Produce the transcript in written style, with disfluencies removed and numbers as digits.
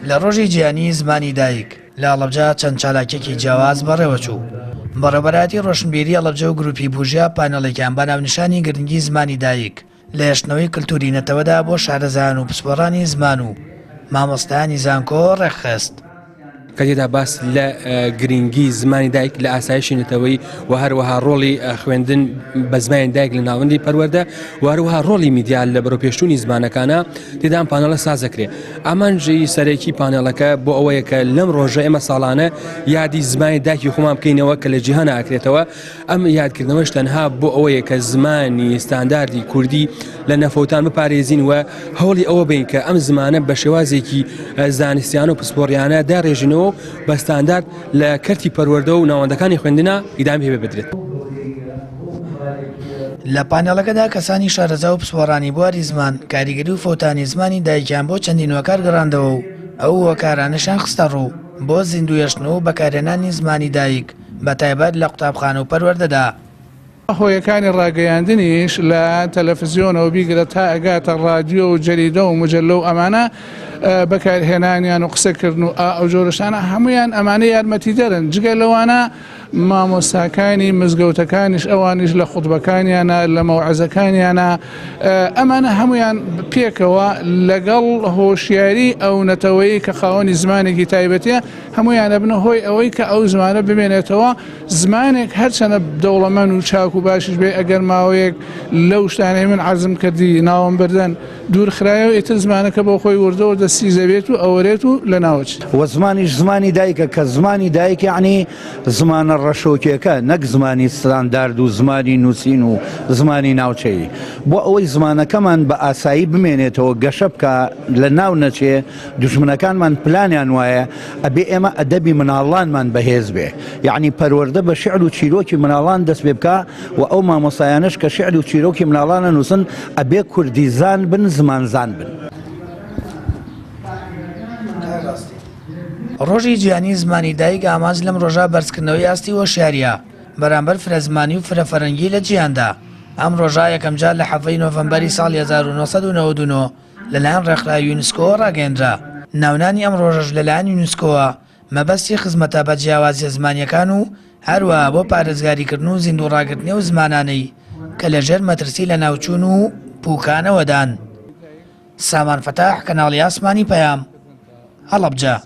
لە ڕۆژی جیهانی زمانی دایک لە هەڵەبجە چەند چالاکێکی جیاواز بەڕێوەچوو. بەڕێوەبەراتی ڕۆشنبیری هەڵەبجە و گروپی بوژە پانێڵێکیان بە ناونیشانی گرنگی زمانی دایک لە هێشتنەوەی کلتوری نەتەوەدا بۆ شارەزایان و پسپۆڕانی زمان و مامۆستایانی زانکۆ ڕێکخست. کە تێدا باس لە گرنگی زمانی دایک لە ئاسایشی نەتەوەی و هەروەها ڕۆڵی خوێندن بە زمانی دایک لە ناوەندی پەروەردە و هەروەها ڕۆڵی میدیا لە بەرەوپێشتوونی زمانەکانە تێدا ئەم پانێڵە سازەکرێ. ئامانجی سەرەکی پانێڵەکە بۆ ئەوەیە کە لەم ڕۆژە ئێمە ساڵانە یادی زمانی دایکی خۆمان بکەینەوە کە لە جیهانە ئاکرێتەوە. ئەم یادکردنەوەش تەنها بۆ ئەوەیە کە زمانی ستانداردی کوردی لە نەفەوتان بپارێزین و هەوڵی ئەوە بین کە ئەم زمانە بە شێوازێکی زانستیان و پسپۆڕیانە داڕێژینەوە بە ستاندارد لە کەرتی پەروەردە و ناوەندەکانی خوێندنە ئیدامی هەبێ بدرێت. لە پانێڵەکەدا کەسانی شارەزا و پسپۆڕانی بواری زمان کاریگەری و فەوتانی زمانی دایکیان بۆ چەندین وەکار گەڕاندەوە و ئەو وەکارانەشان خستە ڕوو بۆ زیندوویەشتنەوە و بەکارهێنانی زمانی دایک بە تایبەت لە قوتابخانە و پەروەردەدا. هۆیەکانی ڕاگەیاندنیش لە تەلەڤیزیۆنەوە بیگرە تا ئەگاتە ڕادیۆ و جەریدە و مجەلە و ئەمانە بەکارهێنانیان و قسەکردن و ئەو جۆرەشانە هەمویان ئەمانە یارمەتی دەرن. جگە لەوانە مامۆستاکانی مزگەوتەکانیش ئەوانیش لە خوتبەکانیانە لە مەوعەزەکانیانە ئەمانە هەمویان پێکەوە لەگەڵ هۆشیاری ئەو نەتەوەی کە خاوەنی زمانێکی تایبەتیە هەمویانە بنە هۆی ئەوەی کە ئەو زمانە بمێنێتەوە زمانێک هەرچەنە دەوڵەمەند و چاک و باشیش بێ ئەگەر ماوەیەک لەو شتانەی من عەزم کردی ناوم بردن دوورخرایەوە ئیتر زمانەکە بۆ خۆی وردەوە دەستی زەبێت و ئەوەرێت و لە ناوچ و زمانیش زمانی دایکە کە زمانی دایک یعنی زمانە ڕەشۆکێکە نەک زمانی ستاندارد و زمانی نووسین و زمانی ناوچەیی بۆ ئەوەی زمانەکەمان بە ئاسایی بمێنێتەوە گەشە بکە لە ناو نەچێ دوژمنەکانمان پلانیان وایە ئەبێ ئێمە ئەدەبی مناڵانمان بەهێز بێ یعنی پەروەردە بە شعر و چیرۆکی مناڵان دەست پێ بکە و ئەو مامۆستایانش کە شعر و چیرۆکی مناڵانە نووسن ئەبێ کوردیزان بن زمانزان بن. ڕۆژی جیهانی زمانی دایک ئاماژ لەم ڕۆژە بەرزکردنەوەی ئاستی وەشیاریە بەرامبەر فرە زمانی و فرە فەرەنگی لە جیهاندا. ئەم ڕۆژە یەکەم جار لە 7 نۆڤەمبەری ساڵی 1999 لەلایەن ڕێکخراوی یونسکۆ ڕاگەیەندرا. ناونانی ئەم ڕۆژەش لەلایەن یونسکۆوە مەبەستی خزمەتە بە جیاوازیە زمانیەکان و هەروەها بۆ پارێزگاریکردن و زیندوو ڕاگرتنی و زمانانەی کە لەژێر مەترسی لە ناوچوون و پوکانەوەدان. سامان فەتاح، کەناڵی ئاسمانی پەیام، هەڵەبجە.